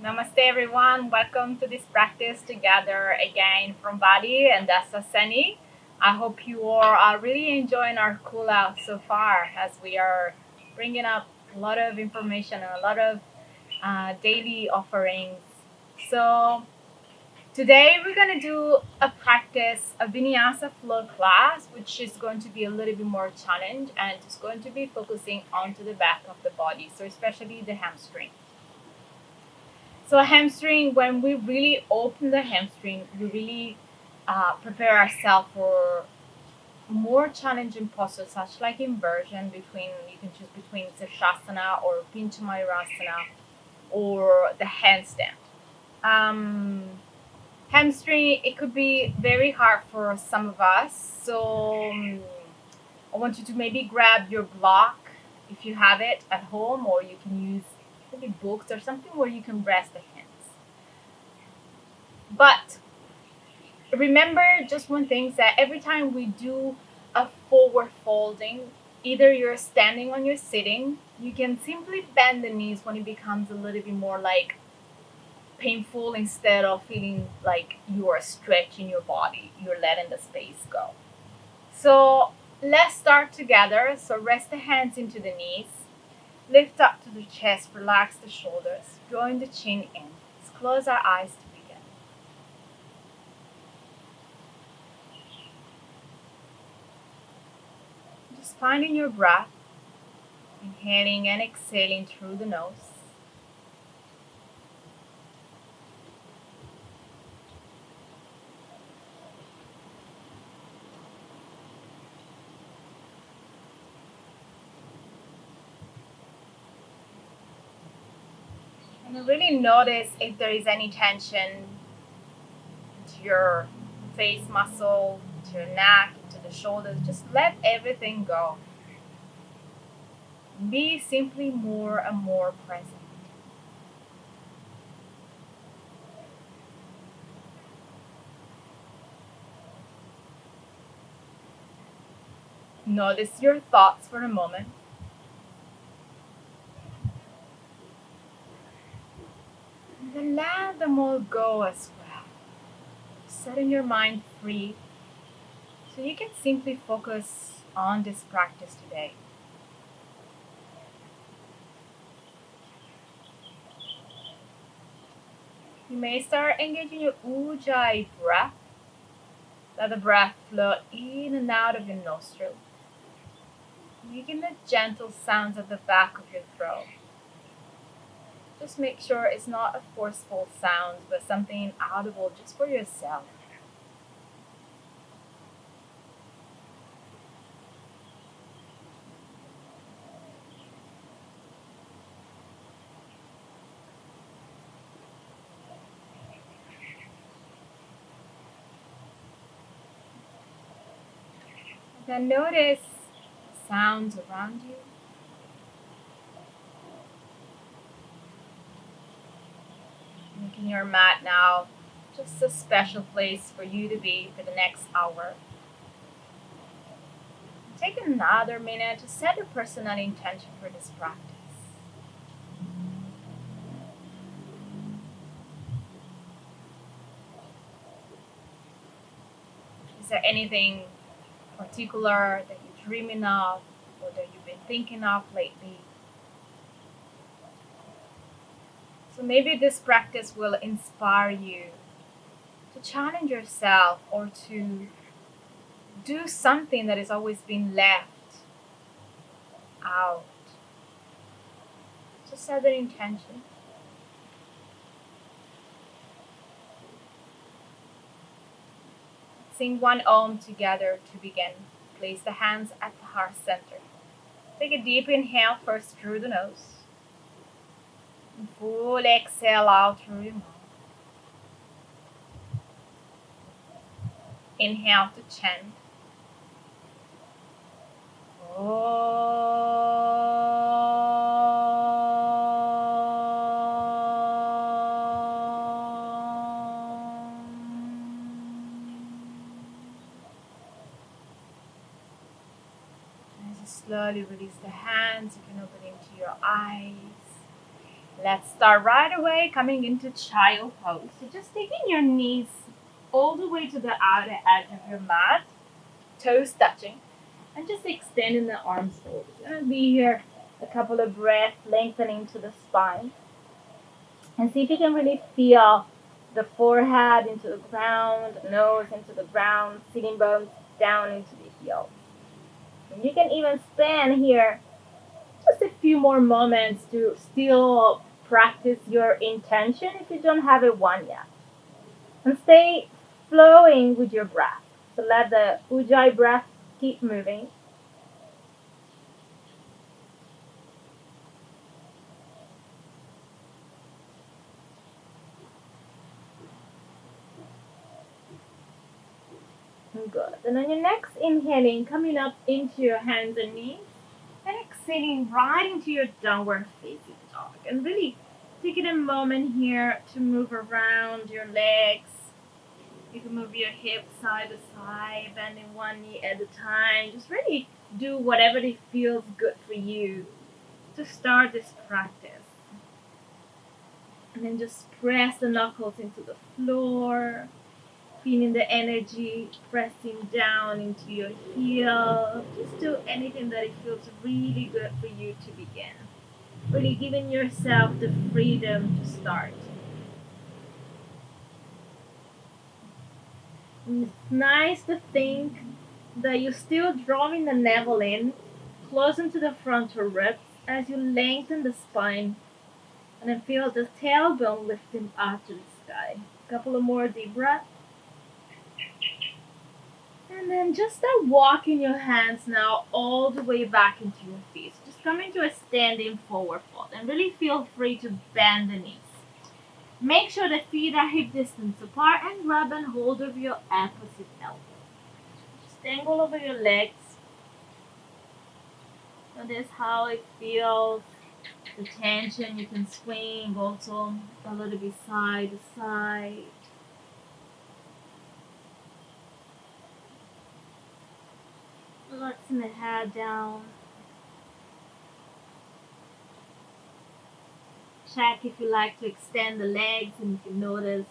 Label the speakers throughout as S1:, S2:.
S1: Namaste, everyone. Welcome to this practice together again from Bali and Dasasani. I hope you all are really enjoying our cool out so far as we are bringing up a lot of information and a lot of daily offerings. So, today we're going to do a practice, a Vinyasa Flow class, which is going to be a little bit more challenge and it's going to be focusing onto the back of the body, so especially the hamstring. So hamstring, when we really open the hamstring, we really prepare ourselves for more challenging postures, such like inversion between, you can choose between Sirsasana or Pincha Mayurasana or the handstand. Um, Hamstring, it could be very hard for some of us. So I want you to maybe grab your block if you have it at home, or you can use maybe books or something where you can rest the hands. But remember just one thing, that every time we do a forward folding, either you're standing or you're sitting, you can simply bend the knees when it becomes a little bit more like painful, instead of feeling like you are stretching your body, you're letting the space go. So let's start together. So rest the hands into the knees, lift up to the chest, relax the shoulders, drawing the chin in. Let's close our eyes to begin. Just finding your breath, inhaling and exhaling through the nose. And really notice if there is any tension to your face muscle, to your neck, to the shoulders. Just let everything go. Be simply more and more present. Notice your thoughts for a moment. And then let them all go as well. Setting your mind free so you can simply focus on this practice today. You may start engaging your ujjayi breath. Let the breath flow in and out of your nostrils, making the gentle sounds at the back of your throat. Just make sure it's not a forceful sound, but something audible just for yourself. Then notice sounds around you. Making your mat now just a special place for you to be for the next hour. Take another minute to set a personal intention for this practice. Is there anything particular that you're dreaming of or that you've been thinking of lately? So maybe this practice will inspire you to challenge yourself or to do something that has always been left out. Just set an intention. Sing one Om together to begin. Place the hands at the heart center. Take a deep inhale first through the nose. And full exhale out through your mouth. Inhale to chant. As you slowly release the hands, you can open into your eyes. Let's start right away coming into child pose. So just taking your knees all the way to the outer edge of your mat, toes touching, and just extending the arms forward. It's gonna be here a couple of breaths, lengthening to the spine. And see if you can really feel the forehead into the ground, nose into the ground, sitting bones down into the heels. And you can even stand here just a few more moments to still practice your intention if you don't have it one yet. And stay flowing with your breath. So let the Ujjayi breath keep moving. Good. And on your next inhaling, coming up into your hands and knees, and exhaling right into your downward facing dog. And really taking a moment here to move around your legs. You can move your hips side to side, bending one knee at a time. Just really do whatever it feels good for you to start this practice. And then just press the knuckles into the floor, feeling the energy pressing down into your heel. Just do anything that it feels really good for you to begin. Really giving yourself the freedom to start. And it's nice to think that you're still drawing the navel in, close into the frontal ribs as you lengthen the spine and then feel the tailbone lifting up to the sky. A couple of more deep breaths. And then just start walking your hands now all the way back into your feet. So just come into a standing forward fold and really feel free to bend the knees. Make sure the feet are hip distance apart and grab and hold of your opposite elbow. Just angle over your legs. Notice how it feels. The tension, you can swing also a little bit side to side. Relaxing the head down. Check if you like to extend the legs and if you notice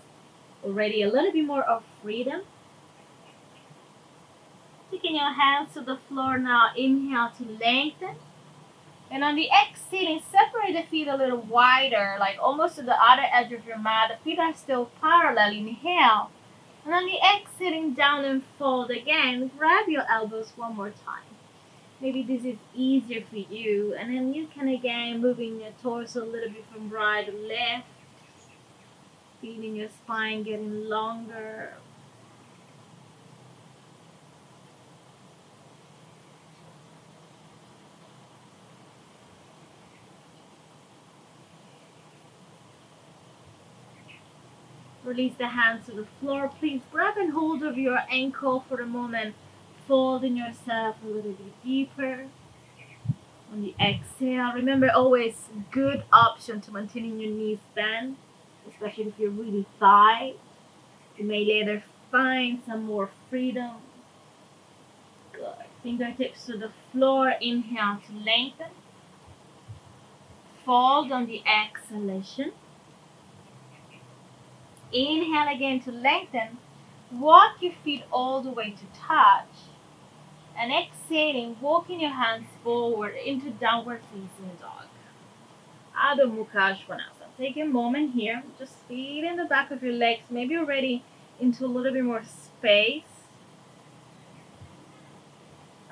S1: already a little bit more of freedom. Taking your hands to the floor now, inhale to lengthen. And on the exhaling, separate the feet a little wider, like almost to the outer edge of your mat. The feet are still parallel. Inhale. And on the exhaling, down and fold again. Grab your elbows one more time. Maybe this is easier for you. And then you can again moving your torso a little bit from right to left. Feeling your spine getting longer. Release the hands to the floor. Please grab and hold of your ankle for a moment. Folding yourself a little bit deeper. On the exhale, remember always good option to maintaining your knees bent, especially if you're really tight. You may later find some more freedom. Good. Fingertips to the floor. Inhale to lengthen. Fold on the exhalation. Inhale again to lengthen. Walk your feet all the way to touch. And exhaling, walking your hands forward into downward facing dog. Adho Mukha Svanasana. Take a moment here. Just feeling the back of your legs. Maybe you're ready into a little bit more space.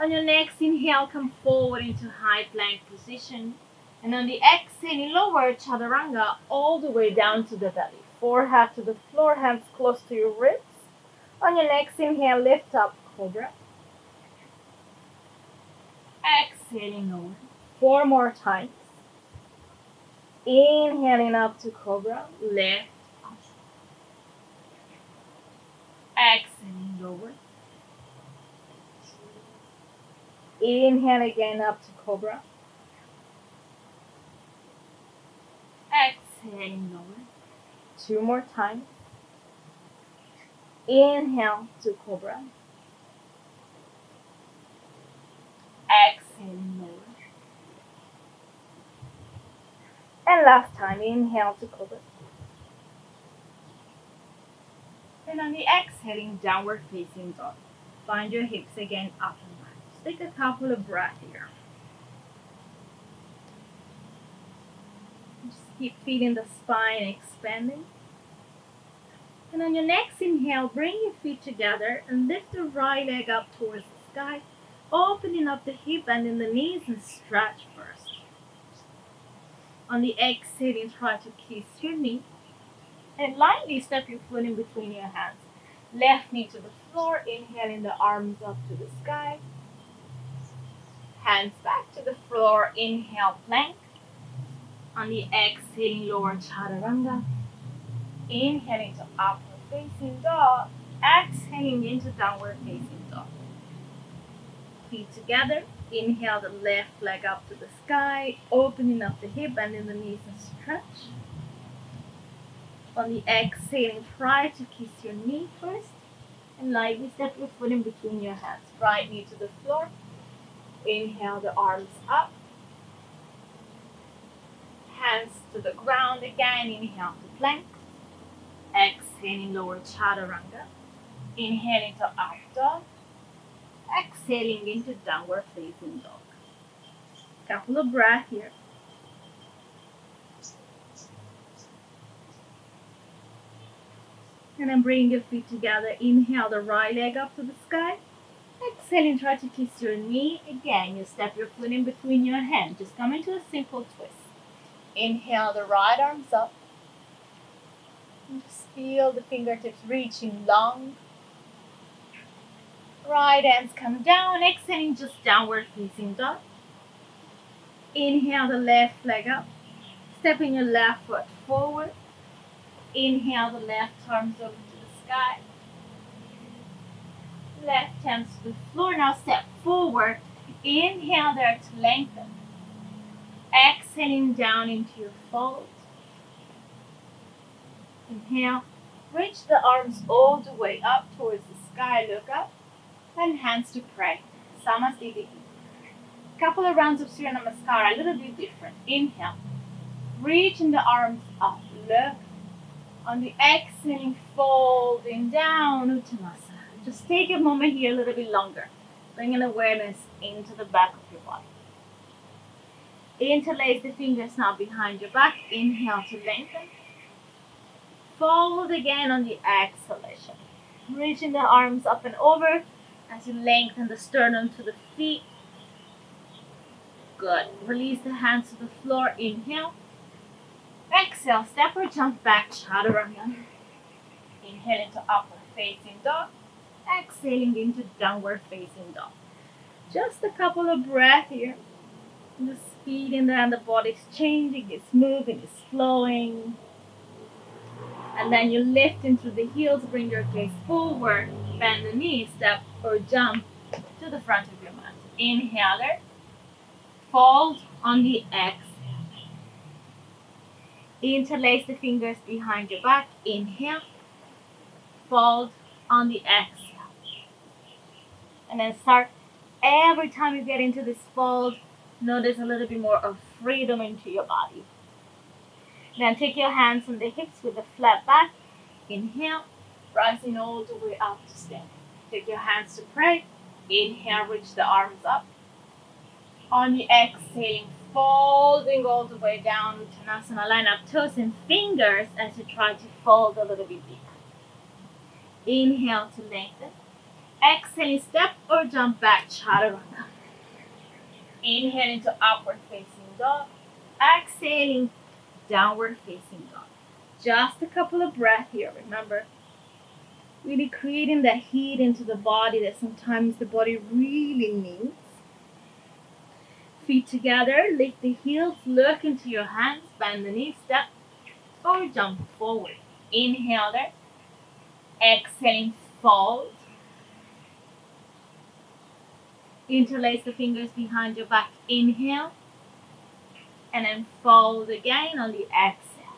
S1: On your next inhale, come forward into high plank position. And on the exhale, lower chaturanga all the way down to the belly. Forehead to the floor, hands close to your ribs. On your next inhale, lift up, cobra. Exhaling lower. 4 more times. Inhaling up to cobra, lift up. Exhaling lower. Inhale again up to cobra. Exhaling lower. 2 more times. Inhale to cobra. Exhaling lower. And last time, inhale to cobra. And on the exhaling, downward facing dog. Find your hips again up and back. Just take a couple of breaths here. Just keep feeling the spine expanding. And on your next inhale, bring your feet together and lift the right leg up towards the sky, opening up the hip and in the knees and stretch first. On the exhaling, try to kiss your knee and lightly step your foot in between your hands. Left knee to the floor, inhaling the arms up to the sky. Hands back to the floor, inhale plank. On the exhaling, lower chaturanga. Inhaling to upward facing dog. Exhaling into downward facing dog. Feet together. Inhale the left leg up to the sky, opening up the hip and in the knees and stretch. On the exhaling, try to kiss your knee first and lightly step your foot in between your hands. Right knee to the floor. Inhale the arms up. Hands to the ground again. Inhale to plank. Exhaling, lower chaturanga. Inhaling to up dog. Exhaling into downward facing dog. Couple of breaths here. And then bring your feet together. Inhale the right leg up to the sky. Exhaling, try to kiss your knee. Again, you step your foot in between your hands. Just come into a simple twist. Inhale the right arms up. And just feel the fingertips reaching long. Right hands come down. Exhaling, just downward facing dog. Inhale the left leg up. Stepping your left foot forward. Inhale the left arms over to the sky. Left hands to the floor. Now step forward. Inhale there to lengthen. Exhaling down into your fold. Inhale. Reach the arms all the way up towards the sky. Look up. And hands to pray. Samasthiti. Couple of rounds of Surya Namaskar. A little bit different. Inhale. Reaching the arms up. Look. On the exhaling, folding down, Uttanasana. Just take a moment here a little bit longer. Bringing awareness into the back of your body. Interlace the fingers now behind your back. Inhale to lengthen. Fold again on the exhalation. Reaching the arms up and over as you lengthen the sternum to the feet. Good. Release the hands to the floor. Inhale. Exhale, step or jump back, chaturanga. Inhale into upward facing dog. Exhaling into downward facing dog. Just a couple of breaths here. The speed in there and the body's changing, it's moving, it's flowing. And then you lift into the heels, bring your gaze forward, bend the knees, step or jump to the front of your mat. Inhale there. Fold on the exhale. Interlace the fingers behind your back. Inhale. Fold on the exhale. And then start every time you get into this fold, notice a little bit more of freedom into your body. Then take your hands on the hips with a flat back. Inhale. Rising all the way up to stand. Take your hands to pray. Inhale, reach the arms up. On the exhaling, folding all the way down, Uttanasana. Line up toes and fingers as you try to fold a little bit deeper. Inhale to lengthen. Exhaling, step or jump back, chaturanga. Inhale into upward facing dog. Exhaling, downward facing dog. Just a couple of breaths here, remember. Really creating that heat into the body that sometimes the body really needs. Feet together, lift the heels, look into your hands, bend the knees, step or jump forward. Inhale there. Exhaling, fold. Interlace the fingers behind your back. Inhale. And then fold again on the exhale.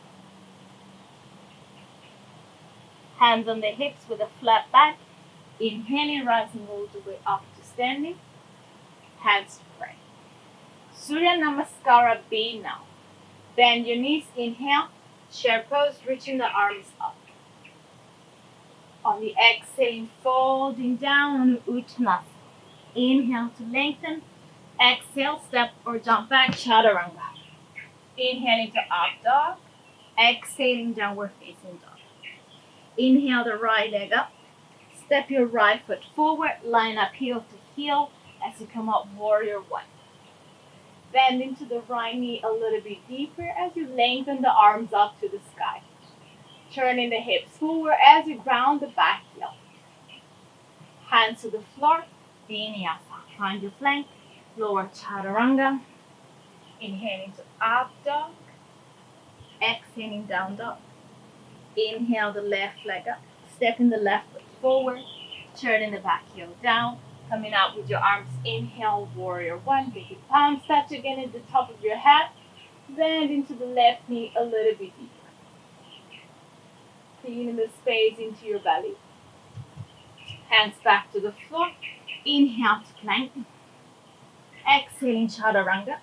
S1: Hands on the hips with a flat back. Inhaling, rising all the way up to standing. Hands to pray. Surya Namaskara B now. Bend your knees, inhale, chair pose, reaching the arms up. On the exhale, folding down on Uttanasana. Inhale to lengthen. Exhale, step or jump back, chaturanga. Inhale into up dog. Exhaling, downward facing dog. Inhale the right leg up. Step your right foot forward, line up heel to heel as you come up, warrior one. Bend into the right knee a little bit deeper as you lengthen the arms up to the sky. Turning the hips forward as you ground the back heel. Hands to the floor, Vinyasa. Find your flank, lower chaturanga. Inhaling to up dog. Exhaling down dog. Inhale the left leg up. Stepping the left foot forward. Turning the back heel down. Coming up with your arms. Inhale, warrior one. Big palms touch again at the top of your head. Bend into the left knee a little bit deeper. Feeling the space into your belly. Hands back to the floor. Inhale to plank. Exhaling chaturanga.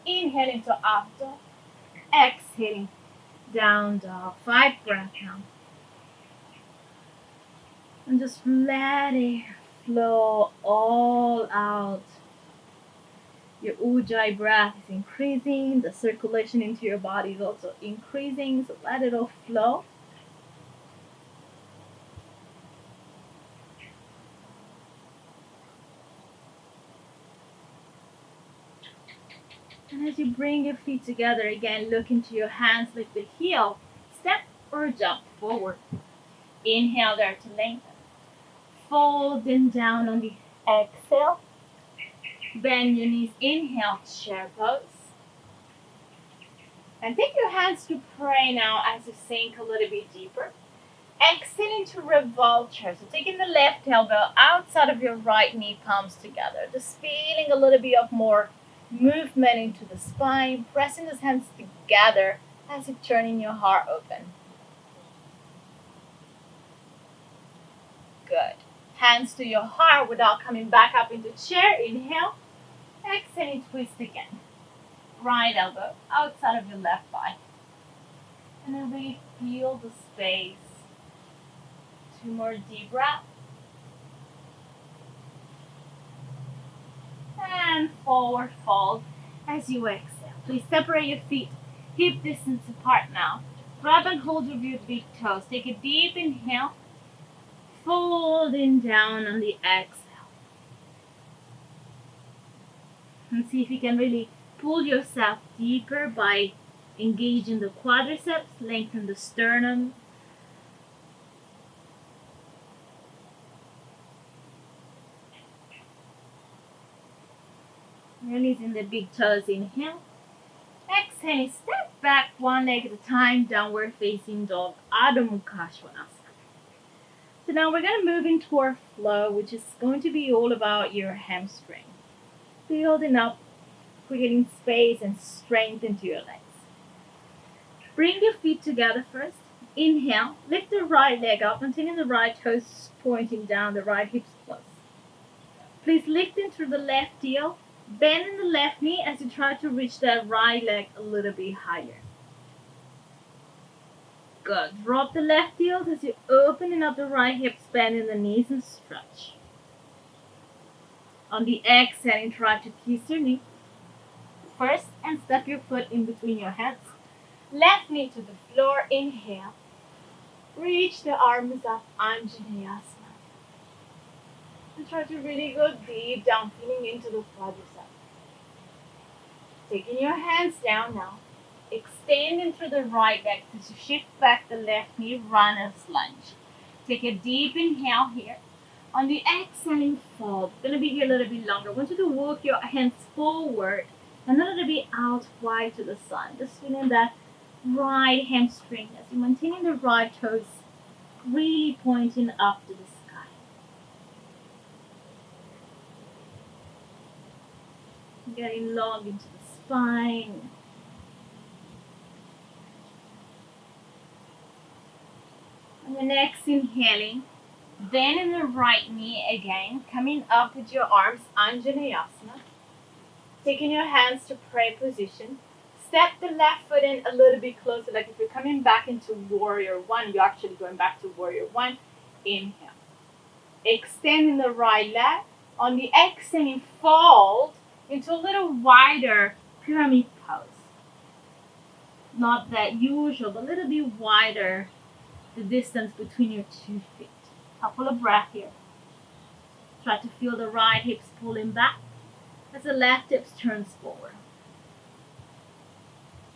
S1: Inhaling to up dog. Exhaling down dog. 5 breaths now. And just let it flow all out. Your ujjayi breath is increasing. The circulation into your body is also increasing. So let it all flow. And as you bring your feet together again, look into your hands, lift the heel, step or jump forward. Inhale there to lengthen. Folding down on the exhale. Bend your knees, inhale, chair pose. And take your hands to pray now as you sink a little bit deeper. Exhaling to revolve chair. So taking the left elbow outside of your right knee, palms together. Just feeling a little bit of more movement into the spine, pressing those hands together as you're turning your heart open. Good. Hands to your heart without coming back up into chair. Inhale. Exhaling, twist again. Right elbow outside of your left thigh. And then really feel the space. 2 more deep breaths. And forward fold as you exhale. Please separate your feet hip distance apart now. Grab and hold your big toes. Take a deep inhale. Folding down on the exhale. And see if you can really pull yourself deeper by engaging the quadriceps, lengthen the sternum. Releasing the big toes, inhale. Exhale, step back 1 leg at a time, downward facing dog, Adho Mukha Svanasana. So now we're going to move into our flow, which is going to be all about your hamstring. Building up, creating space and strength into your legs. Bring your feet together first. Inhale, lift the right leg up, maintaining the right toes pointing down, the right hips close. Please lift into the left heel. Bend in the left knee as you try to reach that right leg a little bit higher. Good. Drop the left heel as you're opening up the right hips, bending the knees and stretch. On the exhale, try to kiss your knee first and step your foot in between your hands. Left knee to the floor. Inhale. Reach the arms up, Anjaneyasana. And try to really go deep down, feeling into the quadriceps. Taking your hands down now. Extending through the right leg as you shift back the left knee, runner's lunge. Take a deep inhale here. On the exhaling fold, going to be here a little bit longer. I want you to walk your hands forward and a little bit out wide to the side. Just feeling that right hamstring as you're maintaining the right toes really pointing up to the sky. Getting long into the spine. And the next inhaling, then in the right knee again, coming up with your arms, Anjaneyasana. Taking your hands to pray position, step the left foot in a little bit closer. Like if you're coming back into warrior one, you're actually going back to warrior one. Inhale. Extending the right leg. On the exhaling, fold into a little wider pyramid pose. Not that usual, but a little bit wider, the distance between your 2 feet. Couple of breath here. Try to feel the right hips pulling back as the left hips turns forward.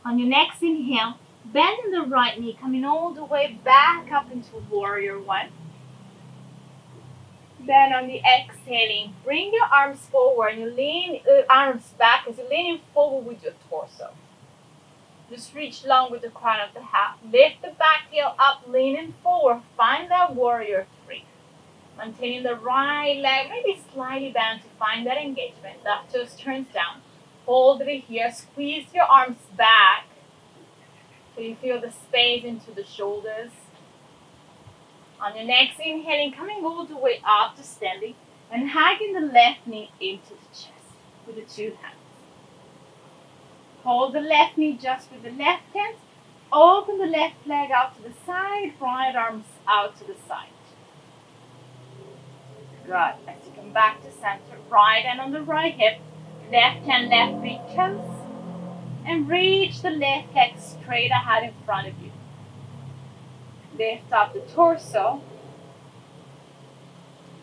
S1: On your next inhale, bending the right knee, coming all the way back up into warrior one. Then on the exhaling, bring your arms forward and you lean arms back as you're leaning forward with your torso. Just reach long with the crown of the hat. Lift the back heel up, leaning forward. Find that warrior three. Maintaining the right leg, maybe slightly bent to find that engagement. Left toes turns down. Hold it here. Squeeze your arms back so you feel the space into the shoulders. On your next inhaling, coming all the way up to standing and hugging the left knee into the chest with the two hands. Hold the left knee just with the left hand. Open the left leg out to the side, right arms out to the side. Good. As you come back to center, right hand on the right hip, left hand, left feet toes, and reach the left leg straight ahead in front of you. Lift up the torso.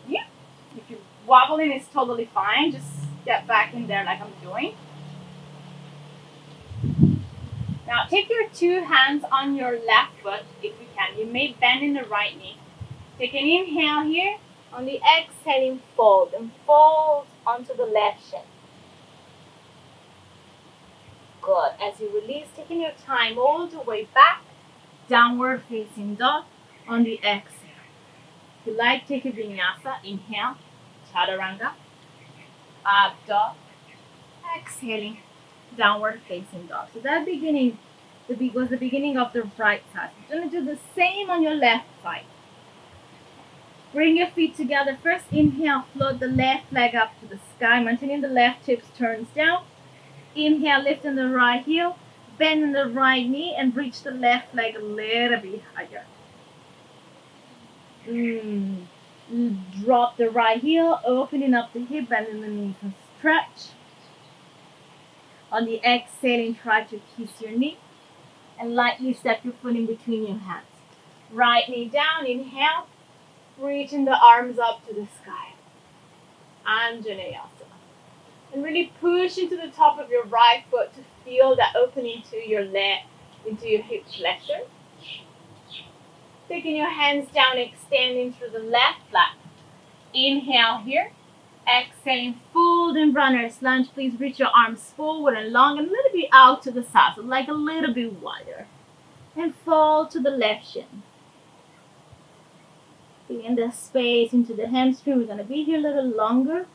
S1: Yeah. If you're wobbling, it's totally fine. Just get back in there like I'm doing. Now take your two hands on your left foot if you can. You may bend in the right knee. Take an inhale here. On the exhaling, fold and fold onto the left shin. Good. As you release, taking your time all the way back. Downward facing dog on the exhale. If you like, take a vinyasa. Inhale, chaturanga, up dog, exhaling, downward facing dog. So that beginning was the beginning of the right side. You're going to do the same on your left side. Bring your feet together. First, inhale, float the left leg up to the sky, maintaining the left hips turns down. Inhale, lifting the right heel. Bend in the right knee and reach the left leg a little bit higher. Drop the right heel, opening up the hip, bending the knees and stretch. On the exhaling, try to kiss your knee and lightly step your foot in between your hands. Right knee down, inhale, reaching the arms up to the sky. Anjaneyasana. And really push into the top of your right foot to feel that opening to your leg, into your hip flexor. Taking your hands down, extending through the left leg. Inhale here. Exhaling, folding runners lunge. Please reach your arms forward and long and a little bit out to the side, so like a little bit wider. And fall to the left shin. Feeling the space into the hamstring. We're going to be here a little longer.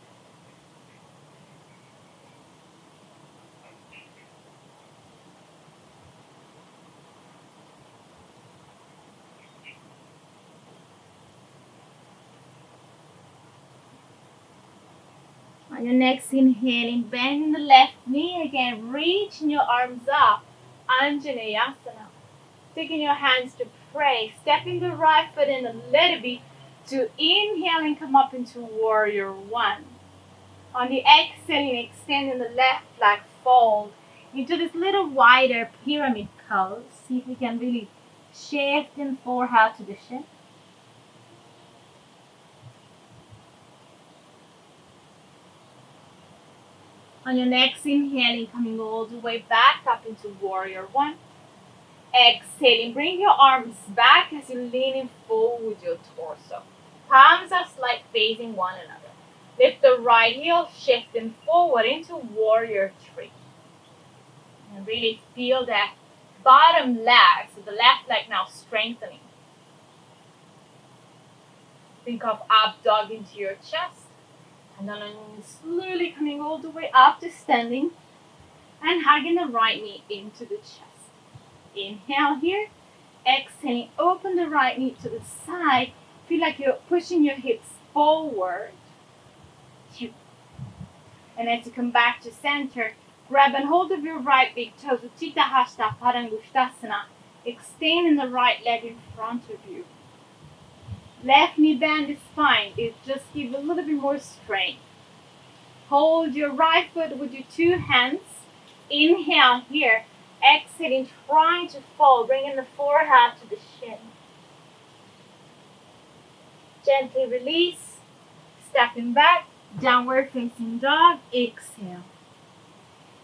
S1: On your next inhaling, bending the left knee again, reaching your arms up, Anjaneyasana. Taking your hands to pray, stepping the right foot in a little bit to inhale and come up into warrior one. On the exhaling, extending the left leg, fold into this little wider pyramid pose. See if we can really shift and forehead to the shin. On your next inhaling, coming all the way back up into warrior one. Exhaling, bring your arms back as you're leaning forward with your torso. Palms are like facing one another. Lift the right heel, shifting forward into warrior three. And really feel that bottom leg, so the left leg now strengthening. Think of up dog into your chest. And then slowly coming all the way up to standing and hugging the right knee into the chest. Inhale here. Exhaling, open the right knee to the side. Feel like you're pushing your hips forward. And as you come back to center, Grab and hold of your right big toe, Utthita Hasta Padangusthasana. Extending the right leg in front of you. Left knee bend is fine. It just gives a little bit more strength. Hold your right foot with your two hands. Inhale here. Exhaling, trying to fall, bringing the forehead to the shin. Gently release. Stepping back. Downward facing dog. Exhale.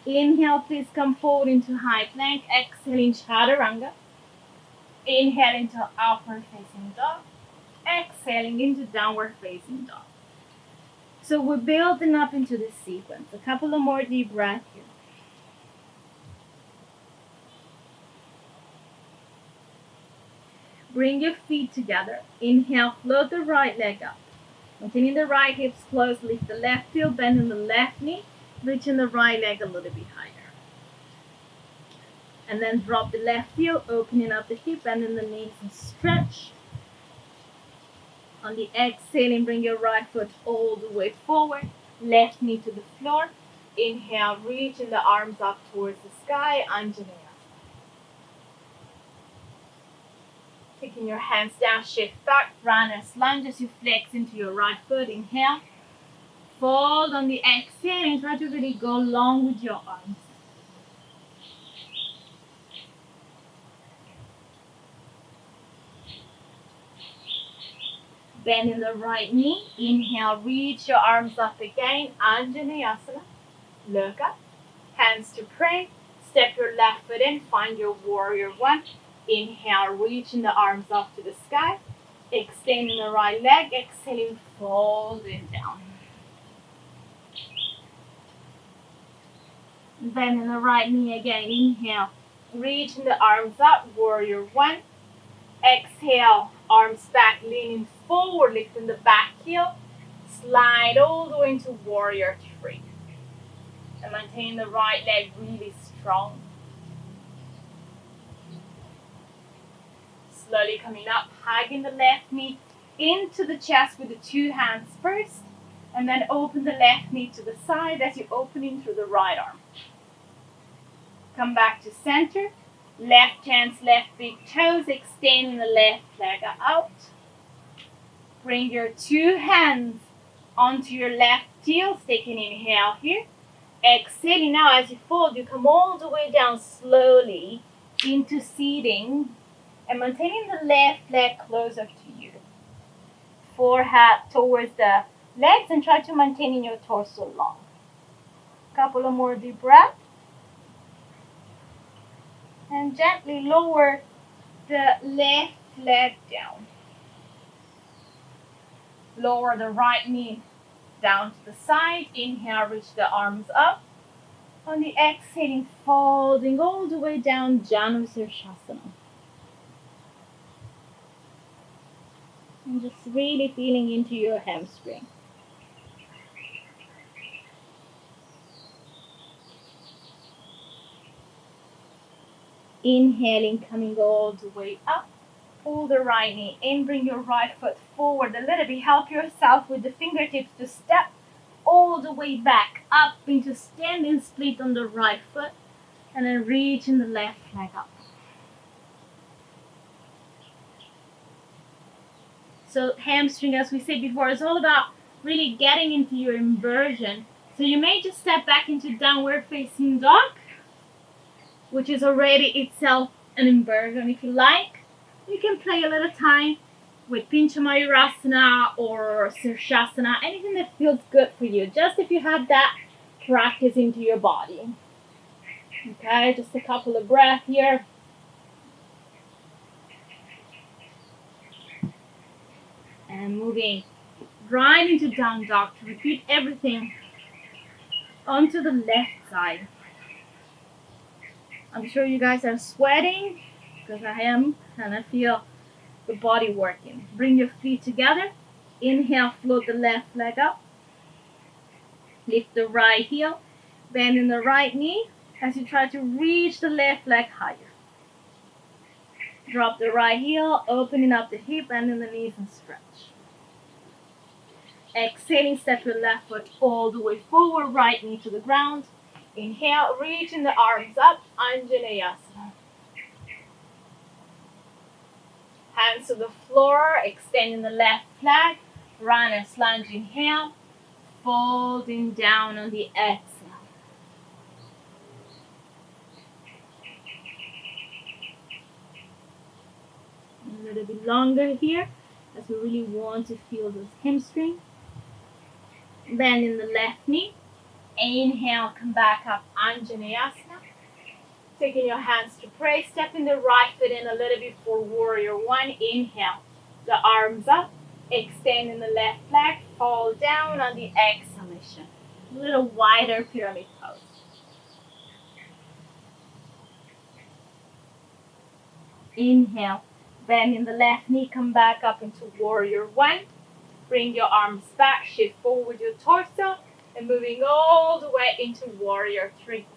S1: Inhale, please come forward into high plank. Exhaling, chaturanga. Inhale into upward facing dog. Exhaling into downward facing dog. So we're building up into this sequence. A couple of more deep breaths here. Bring your feet together. Inhale, float the right leg up. Maintaining the right hips close, lift the left heel, bending the left knee, reaching the right leg a little bit higher. And then drop the left heel, opening up the hip, bending the knees and stretch. On the exhaling, bring your right foot all the way forward, left knee to the floor. Inhale, reaching the arms up towards the sky, Anjaneyasana. Taking your hands down, shift back, runner's lunge as you flex into your right foot. Inhale, fold on the exhale and try to really go long with your arms. Bending the right knee. Inhale, reach your arms up again, Anjaneyasana. Look up, hands to pray. Step your left foot in, find your warrior one. Inhale, reaching the arms up to the sky. Extending the right leg, exhaling, folding down. Bending the right knee again. Inhale, reaching the arms up, warrior one. Exhale, arms back, leaning forward, lifting the back heel. Slide all the way into warrior three. And maintain the right leg really strong. Slowly coming up, hugging the left knee into the chest with the two hands first. And then open the left knee to the side as you're opening through the right arm. Come back to center. Left hands, left big toes, extending the left leg out. Bring your two hands onto your left heels, taking an inhale here. Exhaling now as you fold, you come all the way down slowly into seating and maintaining the left leg closer to you. Forehead towards the legs and try to maintain your torso long. Couple of more deep breaths. And gently lower the left leg down. Lower the right knee down to the side. Inhale, reach the arms up. On the exhaling, folding all the way down, Janusirsasana. And just really feeling into your hamstring. Inhaling, coming all the way up. Pull the right knee in, bring your right foot forward a little bit. Help yourself with the fingertips to step all the way back up into standing split on the right foot. And then reaching the left leg up. So hamstring, as we said before, is all about really getting into your inversion. So you may just step back into downward facing dog, which is already itself an inversion. If you like, you can play a little time with Pincha Mayurasana or Sirshasana, anything that feels good for you, just if you have that practice into your body. Okay, just a couple of breaths here. And moving right into down dog to repeat everything onto the left side. I'm sure you guys are sweating, because I am, and I feel the body working. Bring your feet together. Inhale, float the left leg up. Lift the right heel. Bend in the right knee as you try to reach the left leg higher. Drop the right heel, opening up the hip, bending the knees and stretch. Exhaling, step your left foot all the way forward, right knee to the ground. Inhale, reaching the arms up, Anjaneyasana. Hands to the floor, extending the left leg, runner's lunge, inhale, folding down on the exhale. A little bit longer here, as we really want to feel those hamstrings. Bending the left knee. Inhale, come back up, Anjaneyasana. Taking your hands to pray, stepping the right foot in a little bit for warrior one. Inhale, the arms up, extending the left leg, fall down on the exhalation. A little wider pyramid pose. Inhale, bending the left knee, come back up into warrior one. Bring your arms back, shift forward your torso, and moving all the way into warrior three.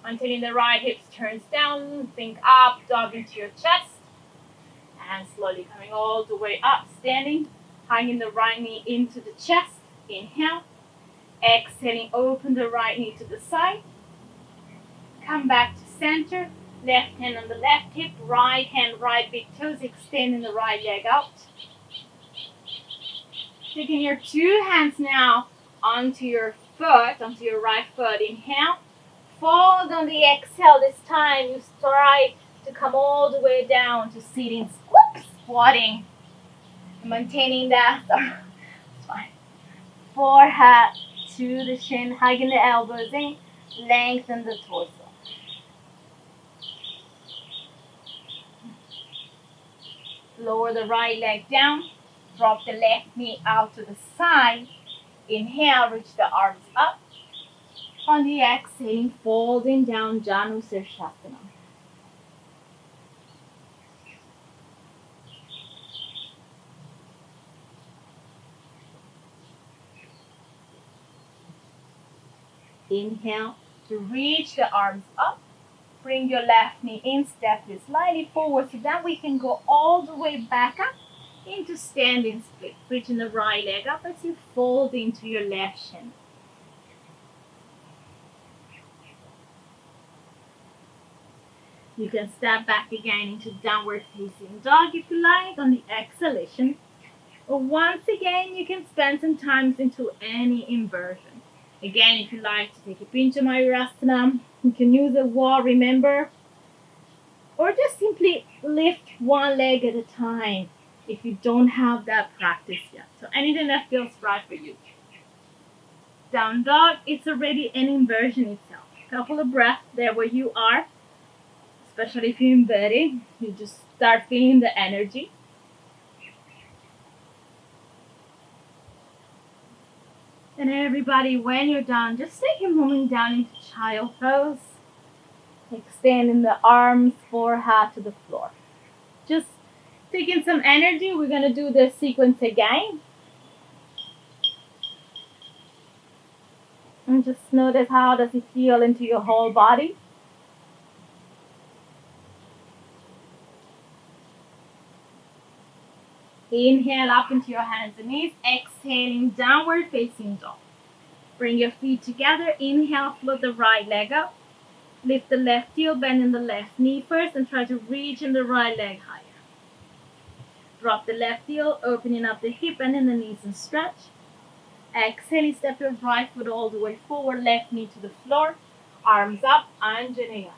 S1: Maintaining the right hips turns down, think up, dog into your chest. And slowly coming all the way up, standing, hanging the right knee into the chest. Inhale. Exhaling, open the right knee to the side. Come back to center. Left hand on the left hip, right hand, right big toes, extending the right leg out. Taking your two hands now onto your foot, onto your right foot. Inhale. Fold on the exhale. This time you try to come all the way down to sitting squatting. Maintaining that. It's fine. Forehead to the shin, hugging the elbows in, lengthen the torso. Lower the right leg down, drop the left knee out to the side. Inhale, reach the arms up. On the exhale, folding down, Janu Sirsasana. Inhale to reach the arms up. Bring your left knee in, step it slightly forward so that we can go all the way back up into standing split. Reaching the right leg up as you fold into your left shin. You can step back again into downward facing dog if you like on the exhalation. Or once again, you can spend some time into any inversion. Again, if you like to take a pinch of Mayurasana, you can use a wall, remember? Or just simply lift one leg at a time if you don't have that practice yet. So anything that feels right for you. Down dog, it's already an inversion itself. Couple of breaths there where you are. Especially if you're inverted, you just start feeling the energy. And everybody, when you're done, just take a moment down into child pose. Extending the arms, forehead to the floor. Just taking some energy. We're going to do this sequence again. And just notice how does it feel into your whole body. Inhale up into your hands and knees. Exhaling, downward facing dog. Bring your feet together. Inhale, float the right leg up. Lift the left heel, bend in the left knee first, and try to reach in the right leg higher. Drop the left heel, opening up the hip, bend in the knees and stretch. Exhaling, step your right foot all the way forward, left knee to the floor. Arms up, Anjaneyasana.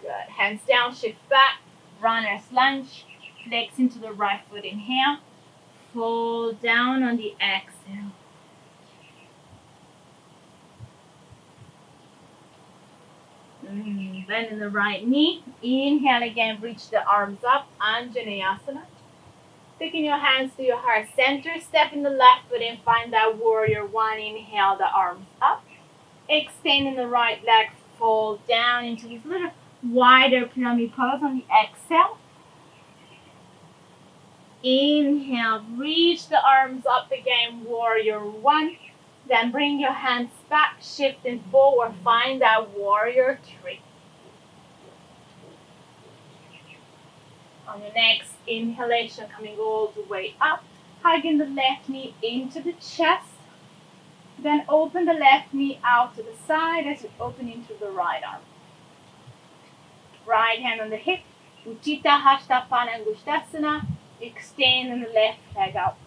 S1: Good. Hands down, shift back. Runner's lunge. Flex into the right foot, inhale. Fold down on the exhale. Bend in the right knee. Inhale again, reach the arms up, Anjaneyasana. Taking your hands to your heart center, step in the left foot and find that warrior one. Inhale, the arms up. Extending the right leg, fold down into this little wider pyramid pose on the exhale. Inhale, reach the arms up again, warrior one. Then bring your hands back, shifting forward, find that warrior three. On your next inhalation, coming all the way up, hugging the left knee into the chest. Then open the left knee out to the side as you open into the right arm. Right hand on the hip. Utthita Hasta Panangushtasana. Extend the left leg out.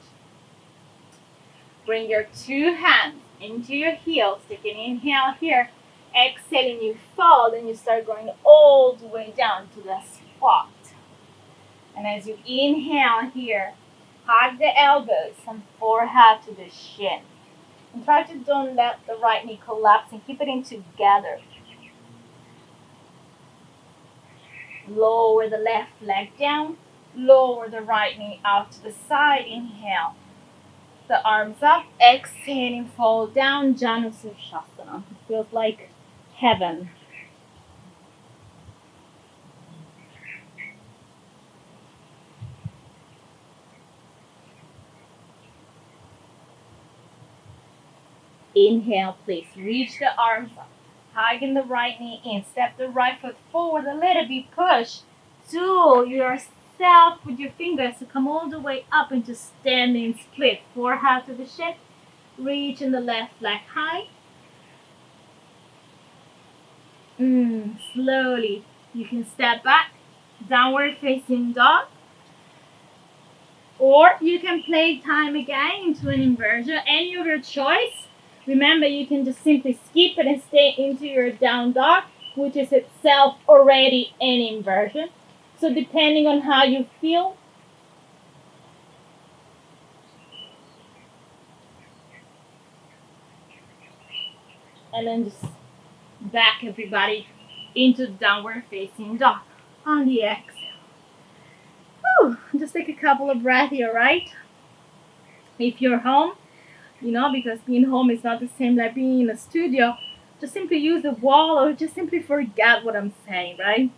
S1: Bring your two hands into your heels. Take an inhale here. Exhaling, you fold and you start going all the way down to the squat. And as you inhale here, hug the elbows and forehead to the shin. And try to don't let the right knee collapse and keep it in together. Lower the left leg down. Lower the right knee out to the side. Inhale. The arms up. Exhaling, fall down. Janu Sirsasana. It feels like heaven. Inhale, please. Reach the arms up. Hugging the right knee in. Step the right foot forward a little bit. Push. Tool yourself with your fingers to come all the way up into standing split. Forehead to the shin. Reach in the left leg high. Slowly. You can step back. Downward facing dog. Or you can play time again into an inversion. Any of your choice. Remember, you can just simply skip it and stay into your down dog, which is itself already an inversion. So depending on how you feel, and then just back everybody into downward facing dog on the exhale. Whew, just take a couple of breaths here, right? If you're home, because being home is not the same like being in a studio, just simply use the wall or just simply forget what I'm saying, right?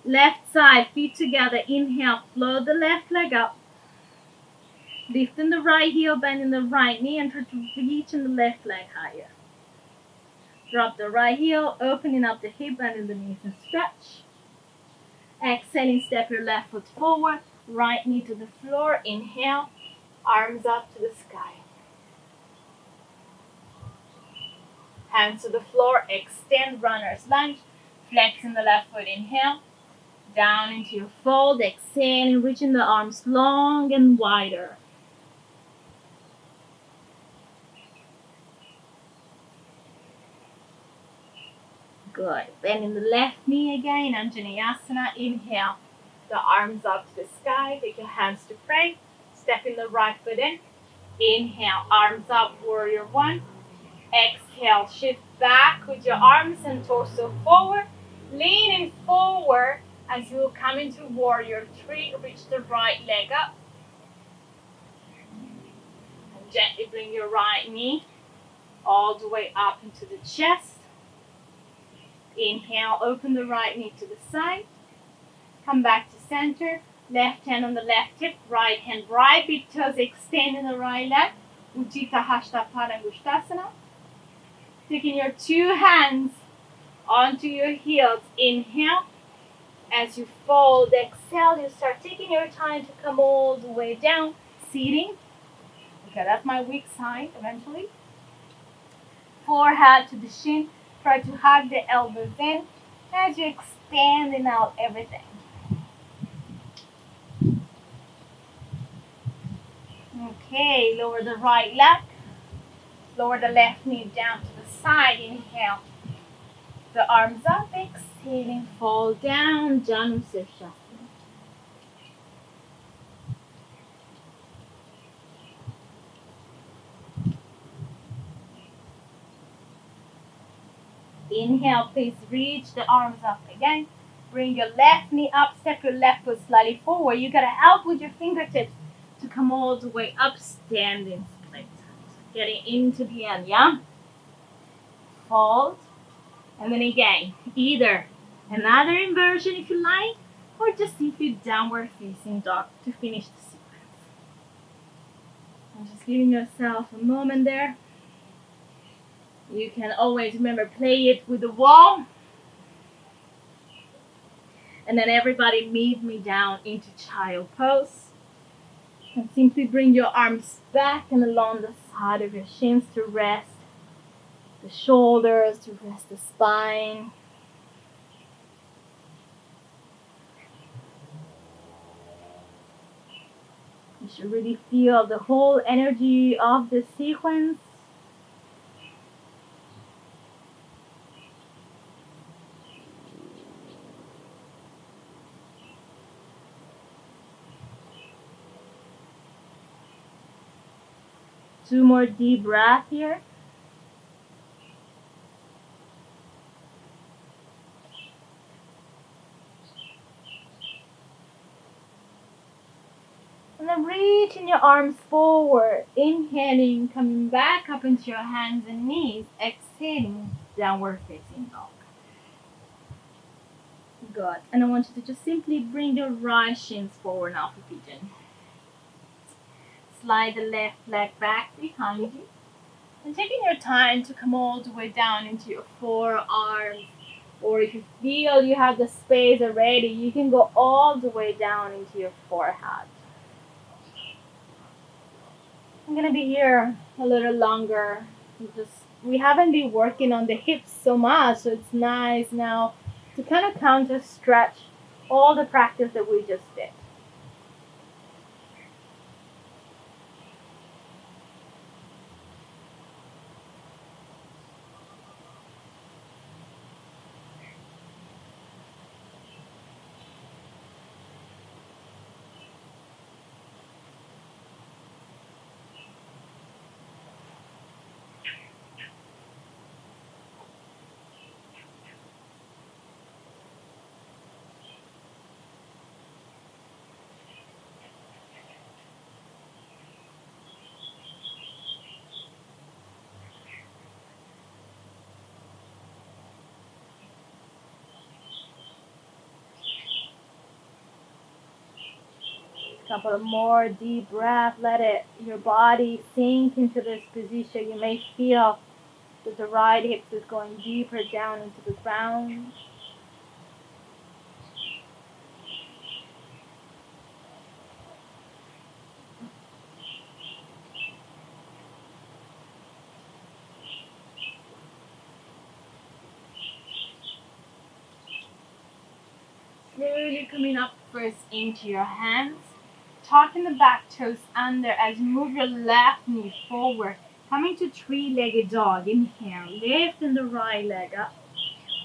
S1: Left side, feet together. Inhale, float the left leg up. Lifting the right heel, bending the right knee, and try to reach in the left leg higher. Drop the right heel, opening up the hip, bending the knees and stretch. Exhaling, step your left foot forward, right knee to the floor. Inhale, arms up to the sky. Hands to the floor, extend runner's lunge, flexing the left foot. Inhale, down into your fold, exhaling, reaching the arms long and wider. Good. Bending the left knee again, Anjaneyasana. Inhale, the arms up to the sky. Take your hands to pray. Stepping the right foot in. Inhale, arms up, warrior one. Exhale, shift back with your arms and torso forward. Leaning forward as you come into warrior three. Reach the right leg up. And gently bring your right knee all the way up into the chest. Inhale, open the right knee to the side. Come back to center. Left hand on the left hip. Right hand, right big toes extending the right leg. Utthita Hasta Panangushtasana. Taking your two hands onto your heels. Inhale. As you fold, exhale, you start taking your time to come all the way down. Seating. Okay, that's my weak side eventually. Forehead to the shin. Try to hug the elbows in as you're expanding out everything. Okay, lower the right leg. Lower the left knee down to the side. Inhale. The arms up, exhaling, fall down, Janu Sirsasana. Inhale, please reach the arms up again. Bring your left knee up, step your left foot slightly forward. You gotta help with your fingertips to come all the way up, standing split. Getting into the end, yeah? Fold. And then again, either another inversion if you like, or just simply downward facing dog to finish the sequence. And just giving yourself a moment there. You can always remember, play it with the wall. And then everybody meet me down into child pose. And simply bring your arms back and along the side of your shins to rest the shoulders, to rest the spine. You should really feel the whole energy of the sequence. Two more deep breaths here. And then reaching your arms forward. Inhaling, coming back up into your hands and knees. Exhaling, downward facing dog. Good. And I want you to just simply bring your right shins forward now for pigeon. Slide the left leg back behind you. And taking your time to come all the way down into your forearms. Or if you feel you have the space already, you can go all the way down into your forehead. I'm gonna be here a little longer. We haven't been working on the hips so much, so it's nice now to kind of counter stretch all the practice that we just did. Couple of more deep breaths. Let your body sink into this position. You may feel that the right hip is going deeper down into the ground. Slowly coming up first into your hands. Tucking the back toes under as you move your left knee forward. Coming to three-legged dog. Inhale. Lifting the right leg up.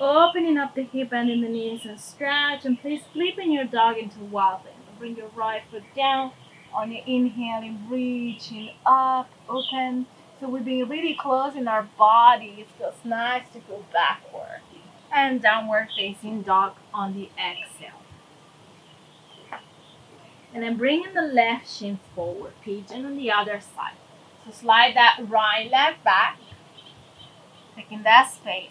S1: Opening up the hip and in the knees and stretch. And please flipping your dog into wild thing. Bring your right foot down. On your inhaling, reaching up, open. So we've been really closing our body. It feels nice to go backward. And downward facing dog on the exhale. And then bringing the left shin forward, pigeon on the other side. So slide that right leg back, taking that space,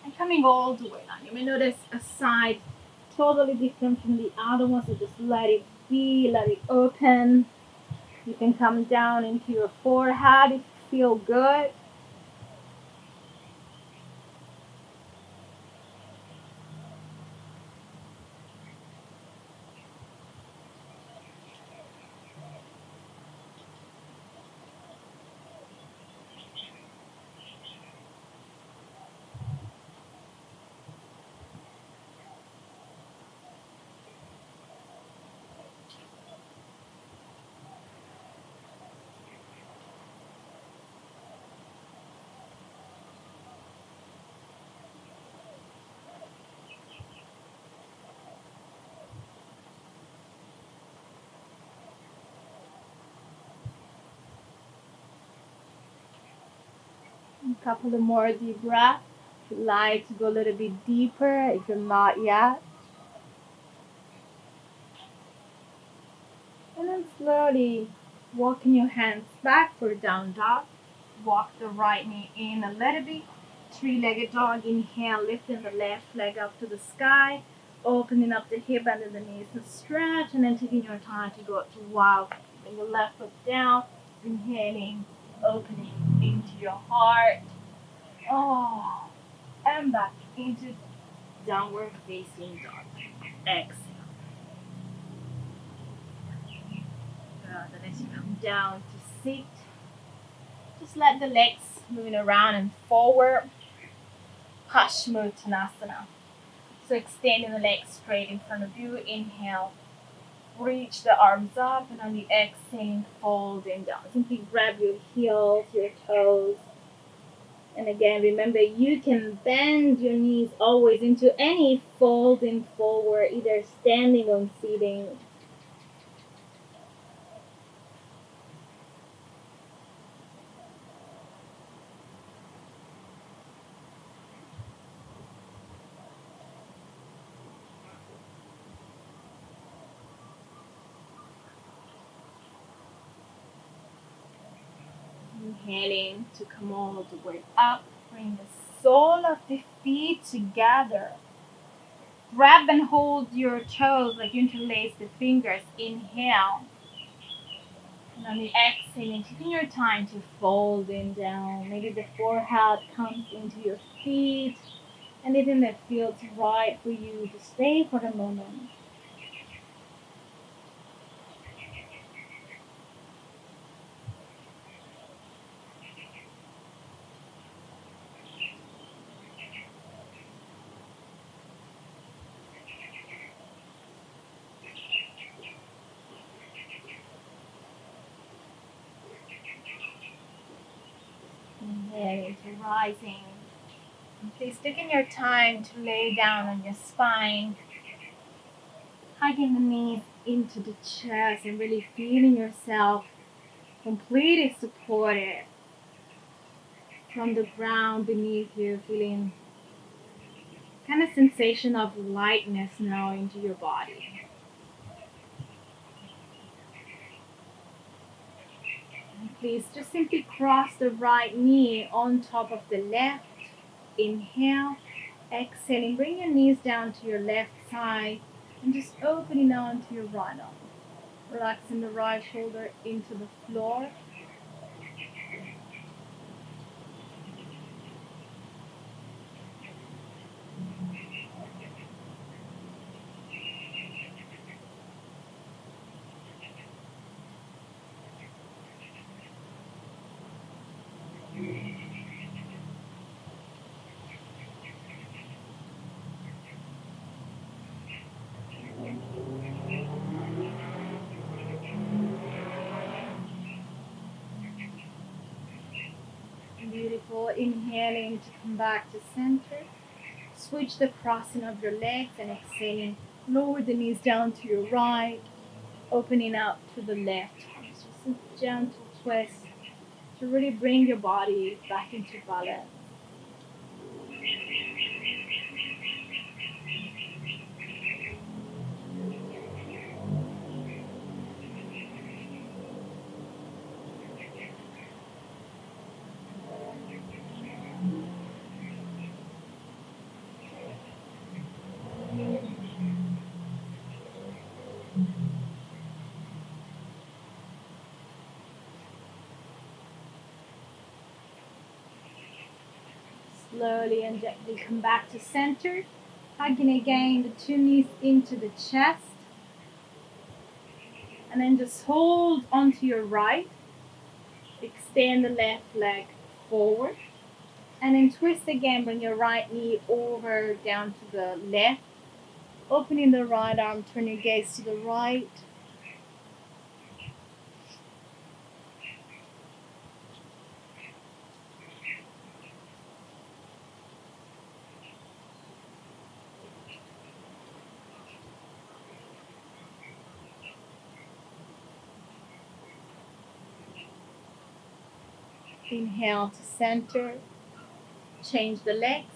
S1: and coming all the way down. You may notice a side totally different from the other one, so just let it be, let it open. You can come down into your forehead if you feel good. A couple of more deep breaths. If you like to go a little bit deeper, if you're not yet. And then slowly walking your hands back for down dog. Walk the right knee in a little bit. Three-legged dog. Inhale, lifting the left leg up to the sky. Opening up the hip under the knees and stretch. And then taking your time to go to wild. Bring your left foot down. Inhaling, opening into your heart. Oh, and back into downward facing dog. Exhale. Then as you come down to sit, just let the legs moving around and forward. Paschimottanasana. So extending the legs straight in front of you. Inhale. Reach the arms up, and on the exhale, folding down. Simply grab your heels, your toes. And again, remember you can bend your knees always into any folding forward, either standing or sitting. Inhaling to come all the way up. Bring the sole of the feet together. Grab and hold your toes like you interlace the fingers. Inhale. And on the exhale, taking your time to folding down. Maybe the forehead comes into your feet. Anything that feels right for you to stay for the moment. Inhale to rising. And please taking your time to lay down on your spine, hugging the knees into the chest and really feeling yourself completely supported from the ground beneath you, feeling kind of sensation of lightness now into your body. And please just simply cross the right knee on top of the left. Inhale, exhaling, bring your knees down to your left side and just opening on to your right arm. Relaxing the right shoulder into the floor. Beautiful. Inhaling to come back to center. Switch the crossing of your legs and exhaling. Lower the knees down to your right, opening up to the left. Just a gentle twist to really bring your body back into balance. Slowly and gently come back to center. Hugging again the two knees into the chest. And then just hold onto your right. Extend the left leg forward. And then twist again. Bring your right knee over down to the left. Opening the right arm. Turn your gaze to the right. Inhale to center. Change the legs.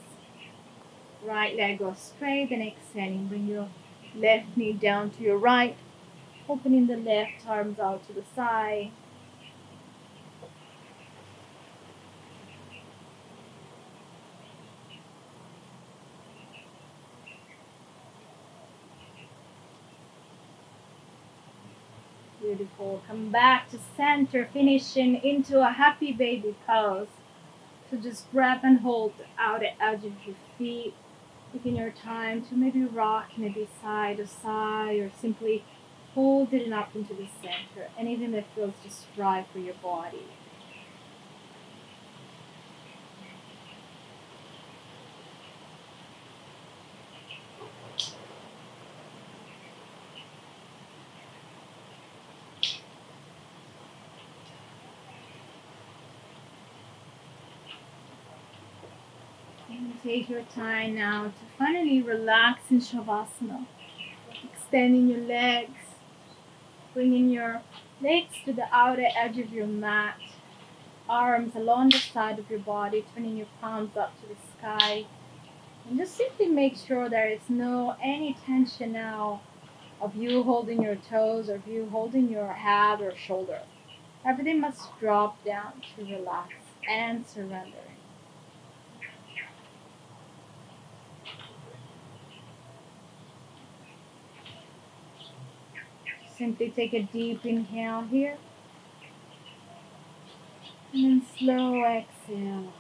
S1: Right leg goes straight and exhaling. Bring your left knee down to your right. Opening the left arms out to the side. Beautiful. Come back to center, finishing into a happy baby pose. So just grab and hold the outer edge of your feet. Taking your time to maybe rock maybe side to side or simply
S2: hold it up into the center, anything that feels just right for your body. And take your time now to finally relax in Shavasana, extending your legs, bringing your legs to the outer edge of your mat, arms along the side of your body, turning your palms up to the sky. And just simply make sure there is no any tension now of you holding your toes or of you holding your head or shoulder. Everything must drop down to relax and surrender. Simply take a deep inhale here and then slow exhale.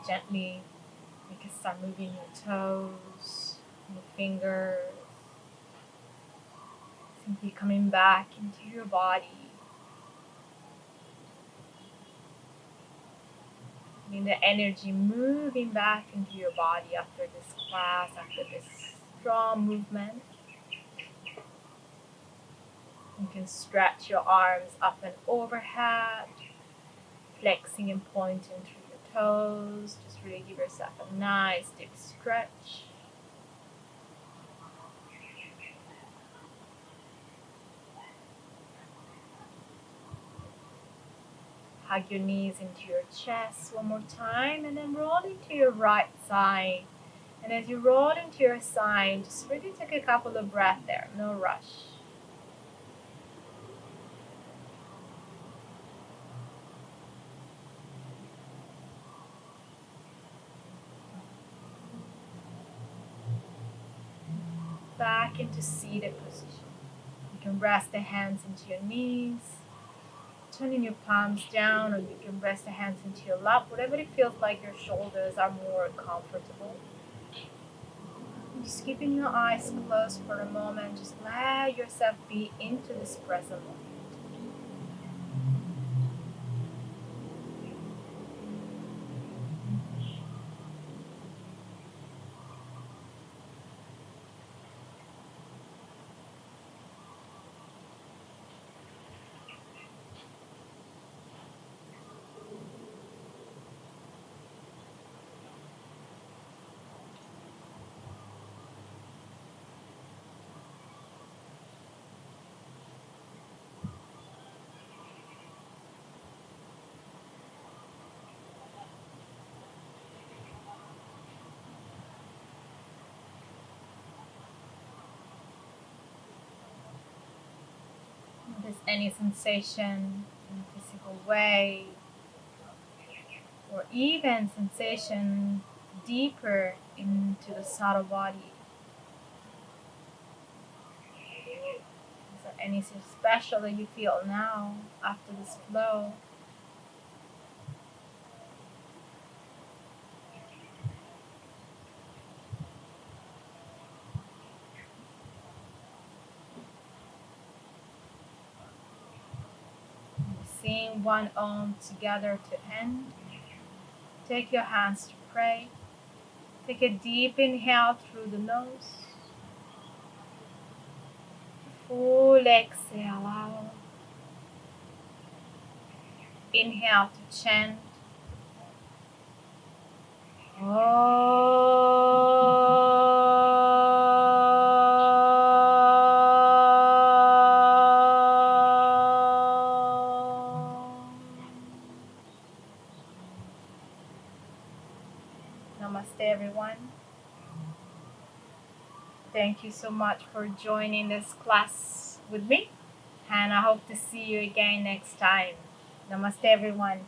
S1: gently you can start moving your toes, your fingers, simply coming back into your body. Feeling the energy moving back into your body after this class, after this strong movement. You can stretch your arms up and overhead, flexing and pointing through your toes. Just really give yourself a nice deep stretch. Hug your knees into your chest one more time and then roll into your right side. And as you roll into your side, just really take a couple of breaths there, no rush. Back into seated position. You can rest the hands into your knees, turning your palms down, or you can rest the hands into your lap, whatever it feels like your shoulders are more comfortable. Just keeping your eyes closed for a moment, just let yourself be into this present moment. If there's any sensation in a physical way, or even sensation deeper into the subtle body, is there anything special that you feel now after this flow? Sing one Om together to end. Take your hands to pray. Take a deep inhale through the nose. Full exhale out. Inhale to chant. Namaste, everyone. Thank you so much for joining this class with me, and I hope to see you again next time. Namaste, everyone.